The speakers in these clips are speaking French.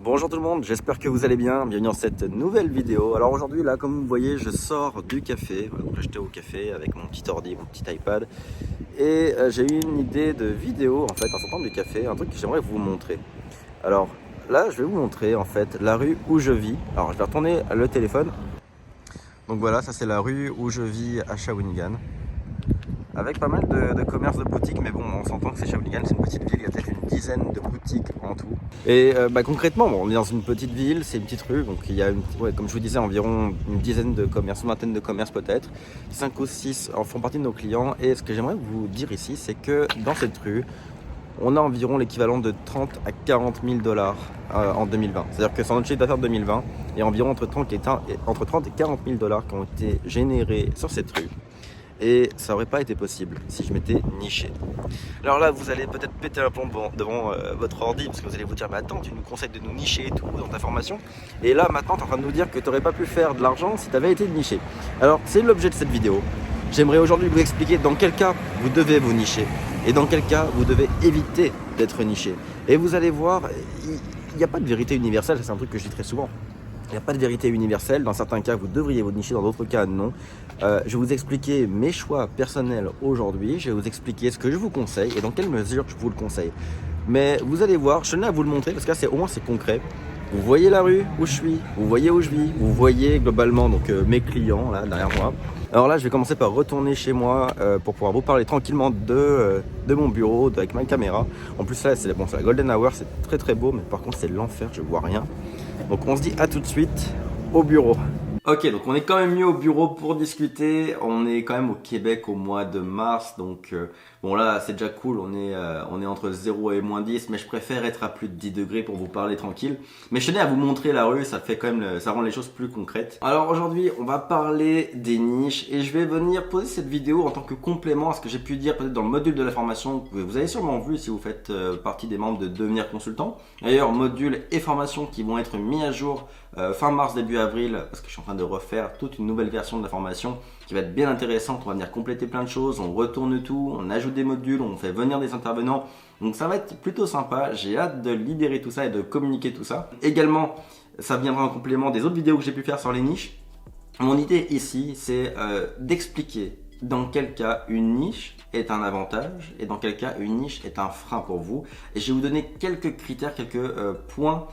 Bonjour tout le monde, j'espère que vous allez bien, bienvenue dans cette nouvelle vidéo. Alors aujourd'hui là, comme vous voyez, je sors du café, voilà, donc là j'étais au café avec mon petit ordi, mon petit iPad et j'ai eu une idée de vidéo en fait en sortant du café, un truc que j'aimerais vous montrer. Alors là je vais vous montrer en fait la rue où je vis. Alors je vais retourner le téléphone. Donc voilà, ça c'est la rue où je vis à Shawinigan. Avec pas mal de commerces de boutiques, mais bon, on s'entend que c'est Shawinigan, c'est une petite ville, il y a peut-être une dizaine de boutiques en tout. Et concrètement, bon, on est dans une petite ville, c'est une petite rue, donc il y a, comme je vous disais, environ une dizaine de commerces, une vingtaine de commerces peut-être. 5 ou 6 en font partie de nos clients. Et ce que j'aimerais vous dire ici, c'est que dans cette rue, on a environ l'équivalent de 30 à 40 000 dollars en 2020. C'est-à-dire que c'est notre chiffre d'affaires de 2020, il y a environ entre 30 et 40 000 dollars qui ont été générés sur cette rue. Et ça n'aurait pas été possible si je m'étais niché. Alors là, vous allez peut-être péter un plomb devant votre ordi, parce que vous allez vous dire, mais attends, tu nous conseilles de nous nicher et tout dans ta formation. Et là, maintenant, tu es en train de nous dire que tu n'aurais pas pu faire de l'argent si tu avais été niché. Alors, c'est l'objet de cette vidéo. J'aimerais aujourd'hui vous expliquer dans quel cas vous devez vous nicher et dans quel cas vous devez éviter d'être niché. Et vous allez voir, il n'y a pas de vérité universelle, c'est un truc que je dis très souvent. Il n'y a pas de vérité universelle, dans certains cas vous devriez vous nicher, dans d'autres cas non. Je vais vous expliquer mes choix personnels aujourd'hui, je vais vous expliquer ce que je vous conseille et dans quelle mesure je vous le conseille. Mais vous allez voir, je tenais à vous le montrer parce que là au moins c'est concret. Vous voyez la rue où je suis, vous voyez où je vis, vous voyez globalement donc mes clients là derrière moi. Alors là je vais commencer par retourner chez moi pour pouvoir vous parler tranquillement de mon bureau, avec ma caméra. En plus là c'est la golden hour, c'est très très beau, mais par contre c'est l'enfer, je vois rien. Donc on se dit à tout de suite au bureau. Ok, donc on est quand même mis au bureau pour discuter. On est quand même au Québec au mois de mars, donc bon là c'est déjà cool, on est entre 0 et moins 10, mais je préfère être à plus de 10 degrés pour vous parler tranquille. Mais je tenais à vous montrer la rue, ça fait quand même, ça rend les choses plus concrètes. Alors aujourd'hui on va parler des niches et je vais venir poser cette vidéo en tant que complément à ce que j'ai pu dire peut-être dans le module de la formation que vous avez sûrement vu si vous faites partie des membres de Devenir Consultant. D'ailleurs module et formation qui vont être mis à jour fin mars début avril, parce que je suis en train de refaire toute une nouvelle version de la formation qui va être bien intéressante. On va venir compléter plein de choses, on retourne tout, on ajoute des modules, on fait venir des intervenants, donc ça va être plutôt sympa. J'ai hâte de libérer tout ça et de communiquer tout ça. Également ça viendra en complément des autres vidéos que j'ai pu faire sur les niches. Mon idée ici c'est d'expliquer dans quel cas une niche est un avantage et dans quel cas une niche est un frein pour vous, et je vais vous donner quelques critères, quelques points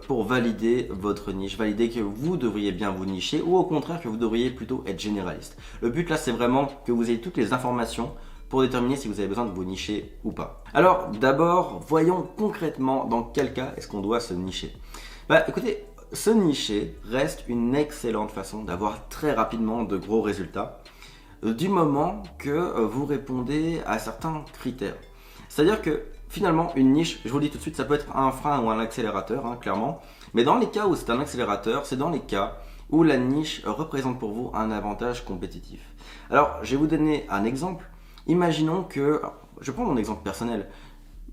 pour valider votre niche, valider que vous devriez bien vous nicher ou au contraire que vous devriez plutôt être généraliste. Le but là c'est vraiment que vous ayez toutes les informations pour déterminer si vous avez besoin de vous nicher ou pas. Alors d'abord, voyons concrètement dans quel cas est-ce qu'on doit se nicher. Écoutez, se nicher reste une excellente façon d'avoir très rapidement de gros résultats du moment que vous répondez à certains critères. C'est-à-dire que finalement, une niche, je vous le dis tout de suite, ça peut être un frein ou un accélérateur, hein, clairement. Mais dans les cas où c'est un accélérateur, c'est dans les cas où la niche représente pour vous un avantage compétitif. Alors, je vais vous donner un exemple. Imaginons que, je prends mon exemple personnel.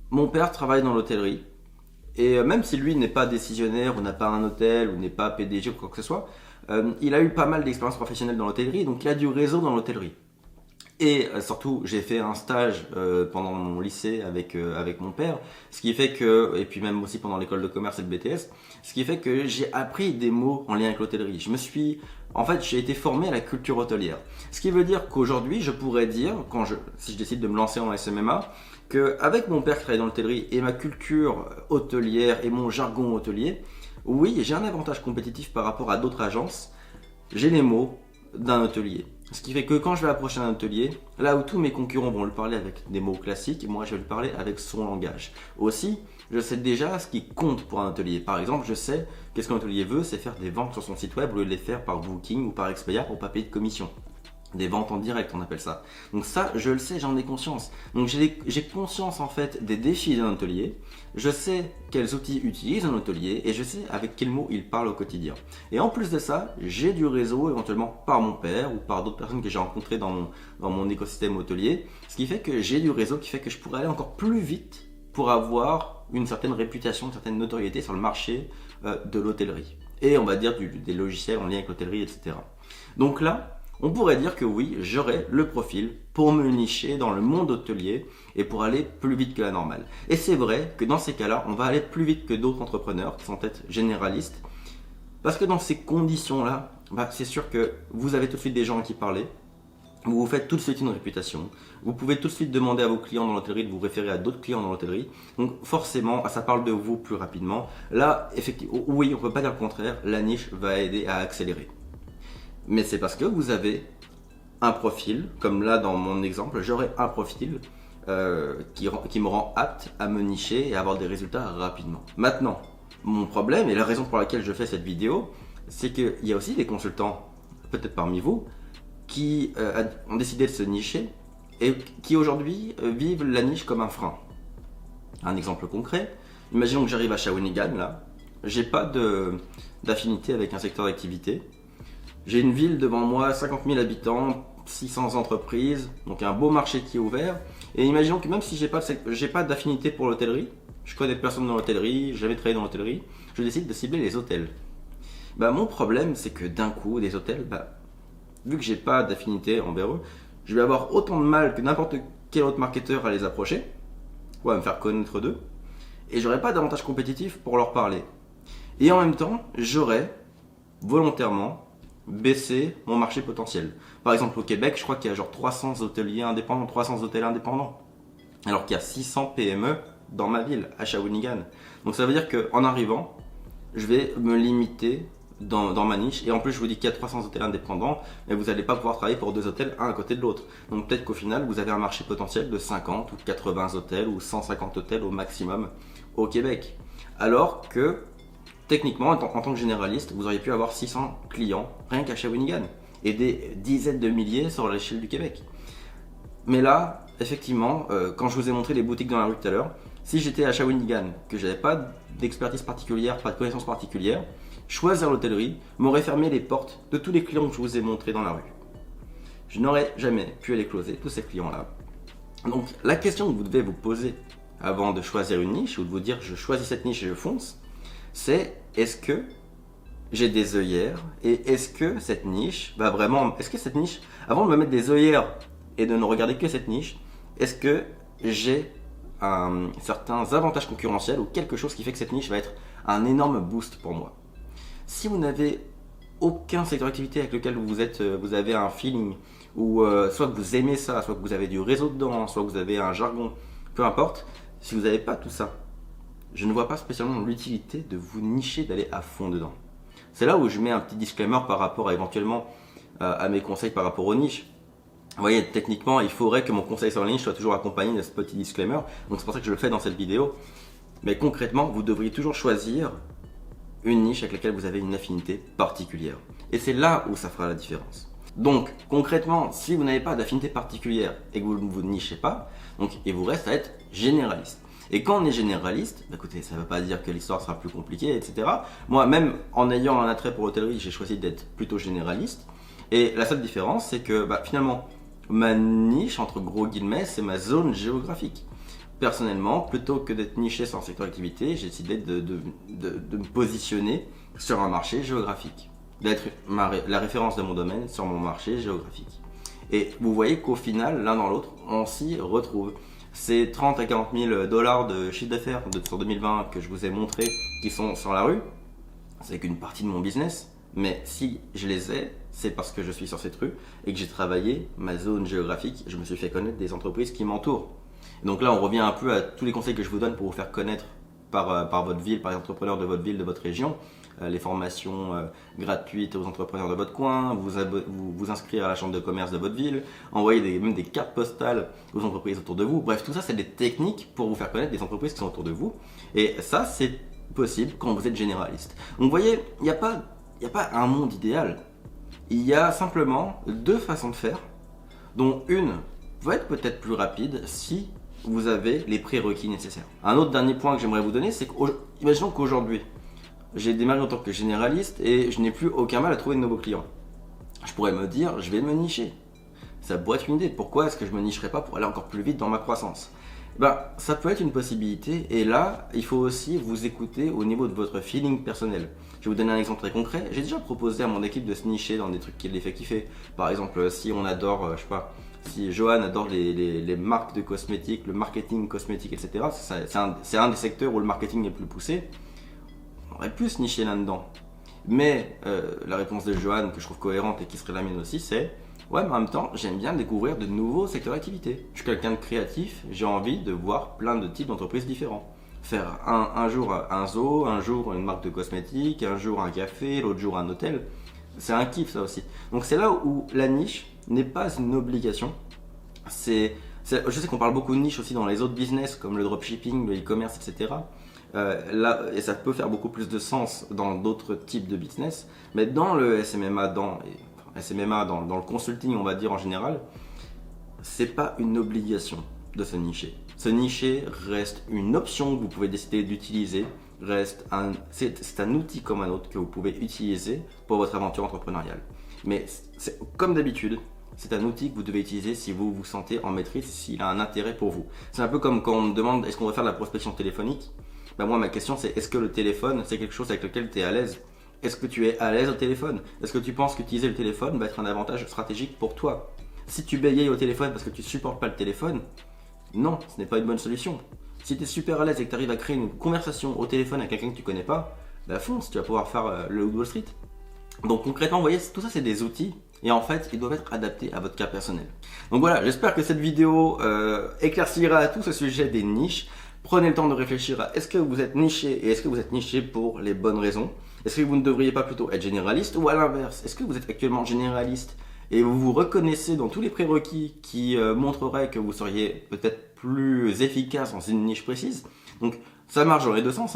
Mon père travaille dans l'hôtellerie. Et même si lui n'est pas décisionnaire, ou n'a pas un hôtel, ou n'est pas PDG ou quoi que ce soit, il a eu pas mal d'expérience professionnelle dans l'hôtellerie, donc il a du réseau dans l'hôtellerie. Et surtout, j'ai fait un stage pendant mon lycée avec mon père, ce qui fait que, et puis même aussi pendant l'école de commerce et le BTS, ce qui fait que j'ai appris des mots en lien avec l'hôtellerie. J'ai été formé à la culture hôtelière. Ce qui veut dire qu'aujourd'hui, je pourrais dire, si je décide de me lancer en SMMA, qu'avec mon père qui travaille dans l'hôtellerie et ma culture hôtelière et mon jargon hôtelier, oui, j'ai un avantage compétitif par rapport à d'autres agences. J'ai les mots d'un hôtelier. Ce qui fait que quand je vais approcher un hôtelier, là où tous mes concurrents vont lui parler avec des mots classiques, moi je vais lui parler avec son langage. Aussi, je sais déjà ce qui compte pour un hôtelier. Par exemple, je sais qu'est-ce qu'un hôtelier veut, c'est faire des ventes sur son site web au lieu de les faire par Booking ou par Expedia pour pas payer de commission. Des ventes en direct, on appelle ça. Donc ça, je le sais, j'en ai conscience. Donc j'ai conscience en fait des défis d'un hôtelier. Je sais quels outils utilise un hôtelier et je sais avec quels mots il parle au quotidien. Et en plus de ça, j'ai du réseau éventuellement par mon père ou par d'autres personnes que j'ai rencontrées dans mon écosystème hôtelier. Ce qui fait que j'ai du réseau qui fait que je pourrais aller encore plus vite pour avoir une certaine réputation, une certaine notoriété sur le marché de l'hôtellerie. Et on va dire des logiciels en lien avec l'hôtellerie, etc. Donc là, On pourrait dire que oui, j'aurais le profil pour me nicher dans le monde hôtelier et pour aller plus vite que la normale. Et c'est vrai que dans ces cas-là, on va aller plus vite que d'autres entrepreneurs qui sont peut-être généralistes. Parce que dans ces conditions-là, c'est sûr que vous avez tout de suite des gens à qui parler. Vous vous faites tout de suite une réputation. Vous pouvez tout de suite demander à vos clients dans l'hôtellerie de vous référer à d'autres clients dans l'hôtellerie. Donc forcément, ça parle de vous plus rapidement. Là, effectivement, oui, on ne peut pas dire le contraire. La niche va aider à accélérer. Mais c'est parce que vous avez un profil, comme là dans mon exemple, j'aurai un profil qui me rend apte à me nicher et à avoir des résultats rapidement. Maintenant, mon problème et la raison pour laquelle je fais cette vidéo, c'est qu'il y a aussi des consultants, peut-être parmi vous, qui ont décidé de se nicher et qui aujourd'hui vivent la niche comme un frein. Un exemple concret, imaginons que j'arrive à Shawinigan, là, j'ai pas d'affinité avec un secteur d'activité. J'ai une ville devant moi, 50 000 habitants, 600 entreprises, donc un beau marché qui est ouvert. Et imaginons que même si j'ai pas d'affinité pour l'hôtellerie, je connais personne dans l'hôtellerie, j'ai jamais travaillé dans l'hôtellerie, je décide de cibler les hôtels. Mon problème, c'est que d'un coup, des hôtels, vu que j'ai pas d'affinité envers eux, je vais avoir autant de mal que n'importe quel autre marketeur à les approcher, ou à me faire connaître d'eux, et j'aurai pas d'avantage compétitif pour leur parler. Et en même temps, j'aurais volontairement baisser mon marché potentiel. Par exemple au Québec, je crois qu'il y a genre 300 hôteliers indépendants, 300 hôtels indépendants, alors qu'il y a 600 PME dans ma ville, à Shawinigan. Donc ça veut dire qu'en arrivant, je vais me limiter dans ma niche, et en plus je vous dis qu'il y a 300 hôtels indépendants, mais vous n'allez pas pouvoir travailler pour deux hôtels un à côté de l'autre. Donc peut-être qu'au final, vous avez un marché potentiel de 50 ou 80 hôtels ou 150 hôtels au maximum au Québec. Alors que techniquement, en tant que généraliste, vous auriez pu avoir 600 clients rien qu'à Shawinigan et des dizaines de milliers sur l'échelle du Québec. Mais là, effectivement, quand je vous ai montré les boutiques dans la rue tout à l'heure, si j'étais à Shawinigan, que j'avais pas d'expertise particulière, pas de connaissances particulières, choisir l'hôtellerie m'aurait fermé les portes de tous les clients que je vous ai montrés dans la rue. Je n'aurais jamais pu aller closer tous ces clients-là. Donc la question que vous devez vous poser avant de choisir une niche ou de vous dire je choisis cette niche et je fonce, c'est est-ce que j'ai des œillères et est-ce que cette niche va vraiment... Est-ce que cette niche, avant de me mettre des œillères et de ne regarder que cette niche, est-ce que j'ai certains avantages concurrentiels ou quelque chose qui fait que cette niche va être un énorme boost pour moi? Si vous n'avez aucun secteur d'activité avec lequel vous avez un feeling, ou soit que vous aimez ça, soit que vous avez du réseau dedans, soit que vous avez un jargon, peu importe, si vous n'avez pas tout ça, je ne vois pas spécialement l'utilité de vous nicher, d'aller à fond dedans. C'est là où je mets un petit disclaimer par rapport à éventuellement à mes conseils par rapport aux niches. Vous voyez, techniquement, il faudrait que mon conseil sur la niche soit toujours accompagné de ce petit disclaimer. Donc c'est pour ça que je le fais dans cette vidéo. Mais concrètement, vous devriez toujours choisir une niche avec laquelle vous avez une affinité particulière. Et c'est là où ça fera la différence. Donc concrètement, si vous n'avez pas d'affinité particulière et que vous ne vous nichez pas, donc il vous reste à être généraliste. Et quand on est généraliste, écoutez, ça ne veut pas dire que l'histoire sera plus compliquée, etc. Moi, même en ayant un attrait pour l'hôtellerie, j'ai choisi d'être plutôt généraliste. Et la seule différence, c'est que finalement, ma niche, entre gros guillemets, c'est ma zone géographique. Personnellement, plutôt que d'être niché sur un secteur d'activité, j'ai décidé de me positionner sur un marché géographique. D'être la référence de mon domaine sur mon marché géographique. Et vous voyez qu'au final, l'un dans l'autre, on s'y retrouve. Ces 30 à 40 000 $ de chiffre d'affaires sur 2020 que je vous ai montré, qui sont sur la rue, c'est qu'une partie de mon business. Mais si je les ai, c'est parce que je suis sur cette rue et que j'ai travaillé ma zone géographique. Je me suis fait connaître des entreprises qui m'entourent. Donc là, on revient un peu à tous les conseils que je vous donne pour vous faire connaître par votre ville, par les entrepreneurs de votre ville, de votre région. Les formations gratuites aux entrepreneurs de votre coin, vous inscrire à la chambre de commerce de votre ville, envoyer même des cartes postales aux entreprises autour de vous. Bref, tout ça, c'est des techniques pour vous faire connaître des entreprises qui sont autour de vous. Et ça, c'est possible quand vous êtes généraliste. Donc vous voyez, il n'y a pas un monde idéal. Il y a simplement deux façons de faire, dont une va être peut-être plus rapide si vous avez les prérequis nécessaires. Un autre dernier point que j'aimerais vous donner, c'est qu'imaginons qu'aujourd'hui, j'ai démarré en tant que généraliste et je n'ai plus aucun mal à trouver de nouveaux clients. Je pourrais me dire, je vais me nicher. Ça pourrait être une idée. Pourquoi est-ce que je ne me nicherais pas pour aller encore plus vite dans ma croissance? Bah, ça peut être une possibilité, et là, il faut aussi vous écouter au niveau de votre feeling personnel. Je vais vous donner un exemple très concret. J'ai déjà proposé à mon équipe de se nicher dans des trucs qui les fait kiffer. Par exemple, si on adore, je sais pas, si Johan adore les marques de cosmétiques, le marketing cosmétique, etc., c'est un des secteurs où le marketing est le plus poussé, on aurait pu se nicher là-dedans. Mais la réponse de Johan, que je trouve cohérente et qui serait la mienne aussi, c'est ouais, mais en même temps, j'aime bien découvrir de nouveaux secteurs d'activité. Je suis quelqu'un de créatif, j'ai envie de voir plein de types d'entreprises différents. Faire un jour un zoo, un jour une marque de cosmétiques, un jour un café, l'autre jour un hôtel. C'est un kiff ça aussi. Donc c'est là où la niche n'est pas une obligation. Je sais qu'on parle beaucoup de niche aussi dans les autres business comme le dropshipping, le e-commerce, etc. Là, et ça peut faire beaucoup plus de sens dans d'autres types de business. Mais dans le SMMA, dans le consulting, on va dire en général, c'est pas une obligation de se nicher. Se nicher reste une option que vous pouvez décider d'utiliser. C'est un outil comme un autre que vous pouvez utiliser pour votre aventure entrepreneuriale. Mais comme d'habitude, c'est un outil que vous devez utiliser si vous vous sentez en maîtrise, s'il a un intérêt pour vous. C'est un peu comme quand on me demande est-ce qu'on va faire de la prospection téléphonique. Ben moi, ma question c'est est-ce que le téléphone c'est quelque chose avec lequel tu es à l'aise? Est-ce que tu es à l'aise au téléphone? Est-ce que tu penses qu'utiliser le téléphone va être un avantage stratégique pour toi? Si tu bégayes au téléphone parce que tu supportes pas le téléphone, non, ce n'est pas une bonne solution. Si tu es super à l'aise et que tu arrives à créer une conversation au téléphone avec quelqu'un que tu connais pas, bah fonce, tu vas pouvoir faire le Wall Street. Donc concrètement, vous voyez, tout ça c'est des outils et en fait, ils doivent être adaptés à votre cas personnel. Donc voilà, j'espère que cette vidéo éclaircira tout ce sujet des niches. Prenez le temps de réfléchir à est-ce que vous êtes niché et est-ce que vous êtes niché pour les bonnes raisons? Est-ce que vous ne devriez pas plutôt être généraliste ou à l'inverse? Est-ce que vous êtes actuellement généraliste et vous vous reconnaissez dans tous les prérequis qui montreraient que vous seriez peut-être plus efficace dans une niche précise? Donc ça marche dans les deux sens.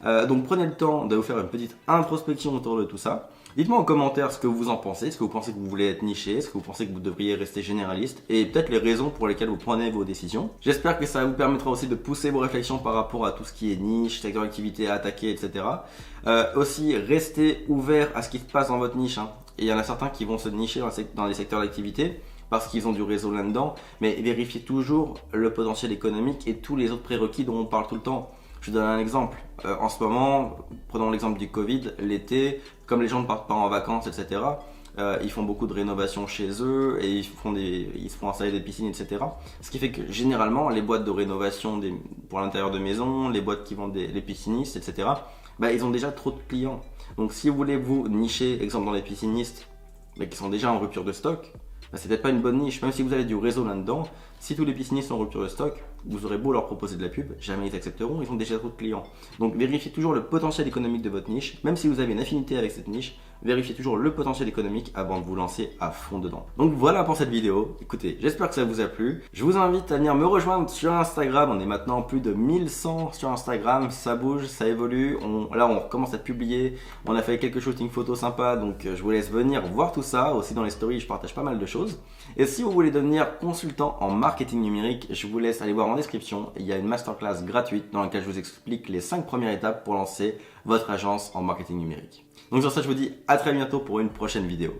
Donc prenez le temps de vous faire une petite introspection autour de tout ça. Dites-moi en commentaire ce que vous en pensez. Est-ce que vous pensez que vous voulez être niché? Est-ce que vous pensez que vous devriez rester généraliste? Et peut-être les raisons pour lesquelles vous prenez vos décisions. J'espère que ça vous permettra aussi de pousser vos réflexions par rapport à tout ce qui est niche, secteur d'activité à attaquer, etc. Aussi, restez ouvert à ce qui se passe dans votre niche. Et il y en a certains qui vont se nicher dans les secteurs d'activité parce qu'ils ont du réseau là-dedans. Mais vérifiez toujours le potentiel économique et tous les autres prérequis dont on parle tout le temps. Je vous donne un exemple. En ce moment, prenons l'exemple du Covid, l'été, comme les gens ne partent pas en vacances, etc., ils font beaucoup de rénovations chez eux et ils se font installer des piscines, etc. Ce qui fait que généralement, les boîtes de rénovation pour l'intérieur de maison, les boîtes qui vendent les piscinistes, etc., ils ont déjà trop de clients. Donc si vous voulez vous nicher, exemple dans les piscinistes, mais qui sont déjà en rupture de stock, c'est peut-être pas une bonne niche, même si vous avez du réseau là-dedans. Si tous les piscinistes sont en rupture de stock, vous aurez beau leur proposer de la pub, jamais ils accepteront, ils ont déjà trop de clients. Donc vérifiez toujours le potentiel économique de votre niche, même si vous avez une affinité avec cette niche, vérifiez toujours le potentiel économique avant de vous lancer à fond dedans. Donc voilà pour cette vidéo. Écoutez, j'espère que ça vous a plu. Je vous invite à venir me rejoindre sur Instagram. On est maintenant plus de 1100 sur Instagram. Ça bouge, ça évolue. Là, on recommence à publier. On a fait quelques shootings photos sympas. Donc je vous laisse venir voir tout ça. Aussi dans les stories, je partage pas mal de choses. Et si vous voulez devenir consultant en marketing numérique, je vous laisse aller voir en description. Il y a une masterclass gratuite dans laquelle je vous explique les 5 premières étapes pour lancer votre agence en marketing numérique. Donc sur ça, je vous dis à très bientôt pour une prochaine vidéo.